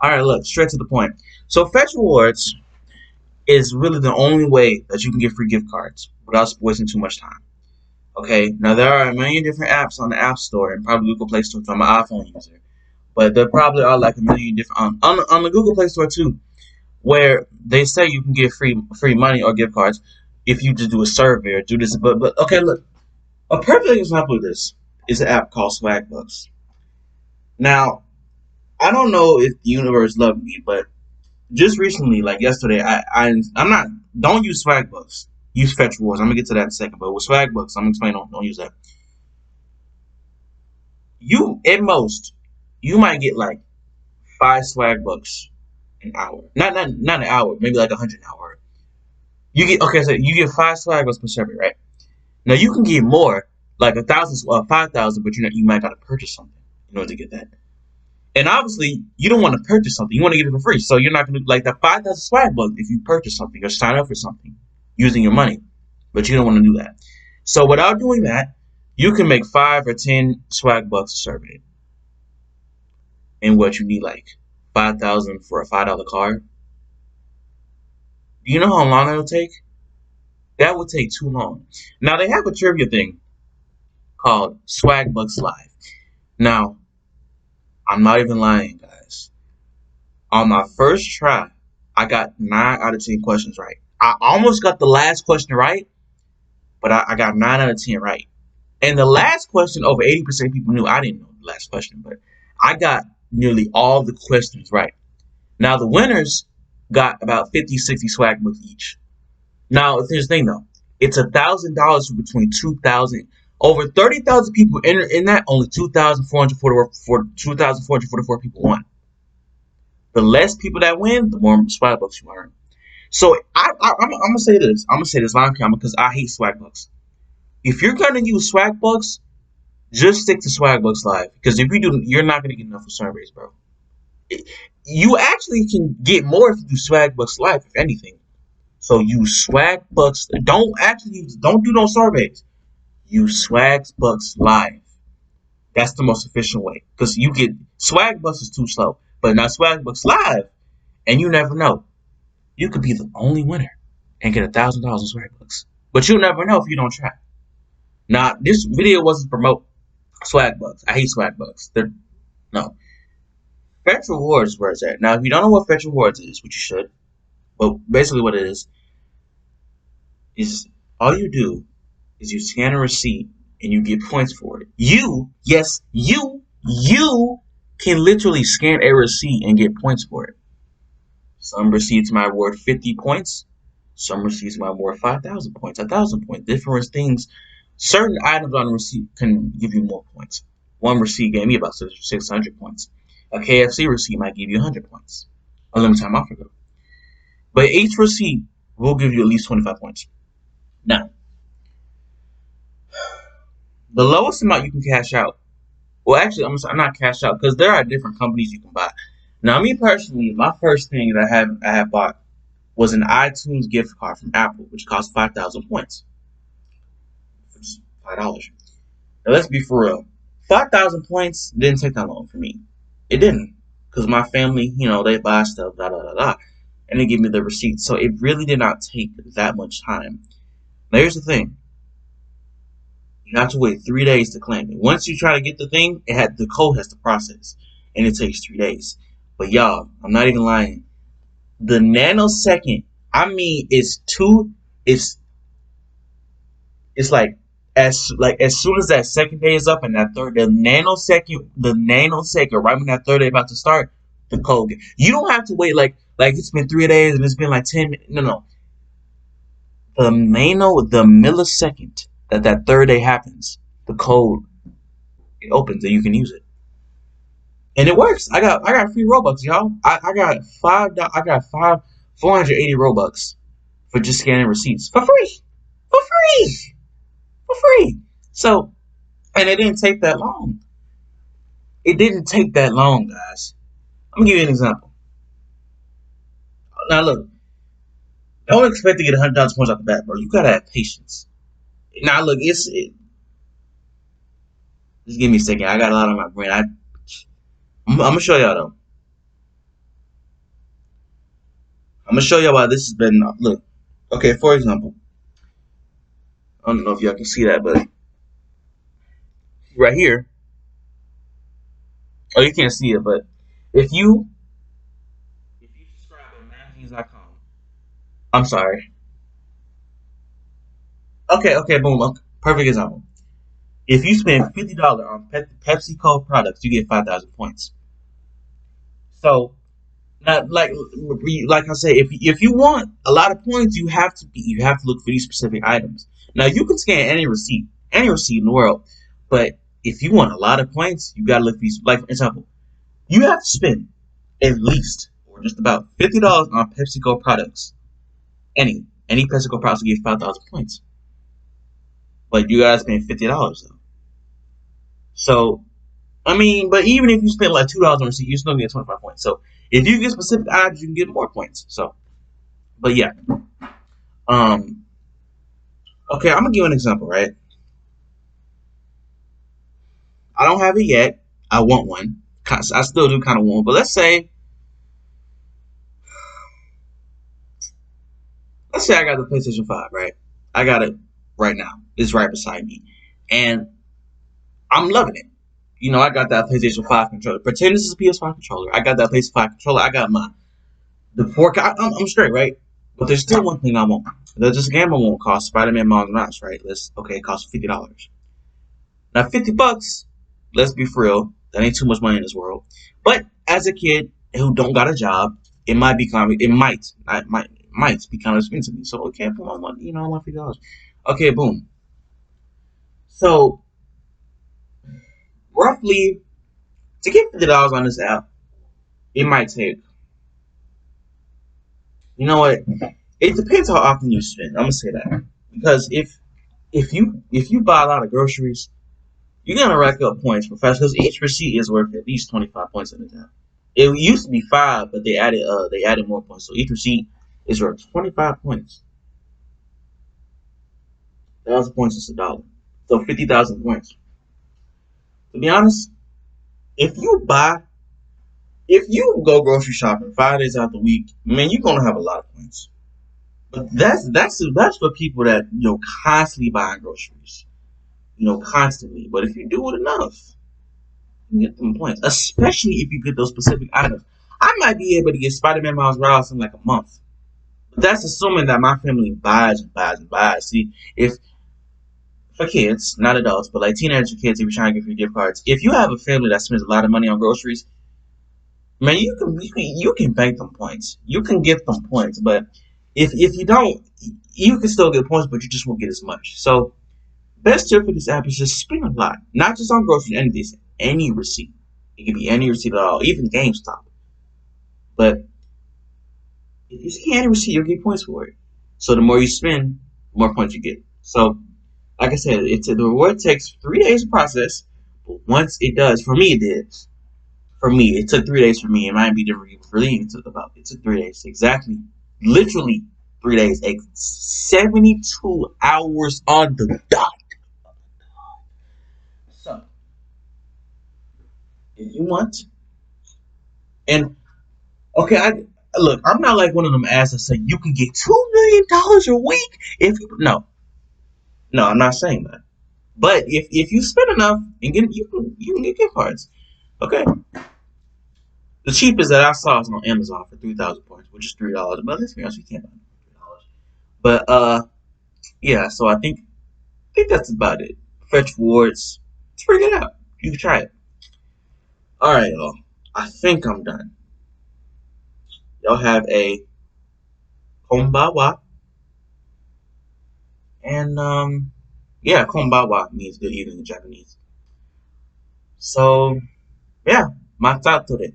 All right, look, straight to the point. So Fetch Rewards is really the only way that you can get free gift cards without wasting too much time. Okay, now there are a million different apps on the App Store and probably Google Play Store if I'm an iPhone user, but there probably are like a million different on the Google Play Store too, where they say you can get free money or gift cards if you just do a survey or do this. But okay, look, a perfect example of this is an app called Swagbucks. Now, I don't know if the universe loved me, but just recently, like yesterday, I'm not. Don't use Swagbucks. Use Fetch Rewards. I'm gonna get to that in a second. But with Swagbucks, I'm gonna explain. Don't use that. You at most, you might get like 5 Swagbucks an hour. Not an hour. Maybe like 100 an hour. You get okay. So you get 5 Swagbucks per survey, right? Now you can get more, like 1,000, 5,000, but you might gotta purchase something in order to get that. And obviously, you don't want to purchase something. You want to get it for free. So you're not going to like that 5,000 Swagbucks if you purchase something or sign up for something using your money. But you don't want to do that. So without doing that, you can make 5 or 10 Swagbucks a survey. And what you need like 5,000 for a $5 card. Do you know how long that'll take? That would take too long. Now they have a trivia thing called Swagbucks Live. Now, I'm not even lying, guys. On my first try, I got 9 out of 10 questions right. I almost got the last question right, but I got 9 out of 10 right. And the last question, over 80% of people knew. I didn't know the last question, but I got nearly all the questions right. Now, the winners got about 50, 60 Swagbucks each. Now, here's the thing, though. It's $1,000 for between 2,000. Over 30,000 people entered in that. Only 2,444 people won. The less people that win, the more Swagbucks you earn. So I'm gonna say this. I'm gonna say this on camera because I hate Swagbucks. If you're gonna use Swagbucks, just stick to Swagbucks Live. Because if you do, you're not gonna get enough for surveys, bro. You actually can get more if you do Swagbucks Live, if anything. So use Swagbucks. Don't do no surveys. Use Swagbucks Live. That's the most efficient way. Because you get Swagbucks is too slow. But now Swagbucks Live, and you never know. You could be the only winner and get $1,000 in Swagbucks. But you'll never know if you don't try. Now, this video wasn't promote Swagbucks. I hate Swagbucks. No. Fetch Rewards is where it's at. Now, if you don't know what Fetch Rewards is, which you should, but basically what it is all you do is you scan a receipt and you get points for it. Yes, you can literally scan a receipt and get points for it. Some receipts might award 50 points. Some receipts might award 5,000 points, 1,000 points. Different things. Certain items on a receipt can give you more points. One receipt gave me about 600 points. A KFC receipt might give you 100 points. A limited time offer. But each receipt will give you at least 25 points. Now, the lowest amount you can cash out. Well, actually, I'm not cash out because there are different companies you can buy. Now, me personally, my first thing that I have bought was an iTunes gift card from Apple, which cost 5,000 points. For just $5. Now, let's be for real. 5,000 points didn't take that long for me. It didn't. Because my family, they buy stuff, and they give me the receipt. So it really did not take that much time. Now, here's the thing. You have to wait 3 days to claim it. Once you try to get the thing, the code has to process. And it takes 3 days. But y'all, I'm not even lying. The nanosecond, it's like as soon as that second day is up and that third, the nanosecond, right when that third day about to start, the code. You don't have to wait like it's been 3 days and it's been like 10 minutes. No. The millisecond that third day happens, the code it opens and you can use it. And it works. I got free Robux, y'all. I got 480 Robux for just scanning receipts for free. So, and it didn't take that long. It didn't take that long, guys. I'm gonna give you an example. Now look, don't expect to get 100,000 points off the bat, bro. You gotta have patience. Now look, just give me a second. I got a lot on my brain. I'm gonna show y'all though. I'm gonna show y'all why this has been. Look, okay. For example, I don't know if y'all can see that, but right here, oh, you can't see it, but if you subscribe at magazines.com, I'm sorry. Okay, boom. Okay, perfect example. If you spend $50 on PepsiCo products, you get 5,000 points. So, not like I say, if you want a lot of points, you have to look for these specific items. Now you can scan any receipt in the world, but if you want a lot of points, you gotta look for these. Like for example, you have to spend at least or just about $50 on PepsiCo products. Any PepsiCo products will give 5,000 points, but you gotta spend $50 though. So I mean, but even if you spend like $2 on receipt, you still get 25 points. So if you get specific items, you can get more points. So, but yeah, um, okay, I'm gonna give you an example, right? I don't have it yet. I want one. I still do kind of want one, but let's say I got the PlayStation 5, right? I got it right now. It's right beside me, and I'm loving it. You know, I got that PlayStation 5 controller. Pretend this is a PS5 controller. I got that PlayStation 5 controller. I got the 4K. I'm straight, right? But there's still one thing I want. This game I won't cost Spider-Man Miles Morales, right? Okay, it costs $50. Now $50, let's be for real, that ain't too much money in this world. But as a kid who don't got a job, it might be kind of expensive to me. So okay, put my money, I want $50. Okay, boom. So roughly to get $50 on this app, it might take. You know what? It depends how often you spend. I'm gonna say that because if you buy a lot of groceries, you're gonna rack up points for fast because each receipt is worth at least 25 points in the time. It used to be 5, but they added more points. So each receipt is worth 25 points. 1,000 points is $1. So 50,000 points. To be honest, if you buy if you go grocery shopping 5 days out the week, man, you're gonna have a lot of points. But that's for people that constantly buying groceries. Constantly. But if you do it enough, you get them points. Especially if you get those specific items. I might be able to get Spider-Man Miles Morales in like a month. But that's assuming that my family buys and buys and buys. See, if for kids, not adults, but like teenager kids, if you're trying to get free gift cards, if you have a family that spends a lot of money on groceries, man, you can bank them points. You can get them points, but if you don't, you can still get points, but you just won't get as much. So best tip for this app is just spend a lot, not just on groceries, any receipt. It can be any receipt at all, even GameStop. But if you scan any receipt, you'll get points for it. So the more you spend, the more points you get. So, like I said, the reward takes 3 days to process, but once it does, for me it did. For me, it took 3 days for me. It might be different for you. It took 3 days exactly, literally 3 days, 72 hours on the dot. So, if you want, and okay, look, I'm not like one of them ass that say you can get $2 million a week if you no, I'm not saying that. But if you spend enough and you can get gift cards. Okay, the cheapest that I saw is on Amazon for 3,000 points, which is $3. But let's be honest, you can't buy it for $3. But yeah. So I think that's about it. Fetch rewards. It's pretty good out. You can try it. All right, y'all. I think I'm done. Y'all have a konbawa, and yeah, konbawa means good evening in Japanese. So yeah, my thought today.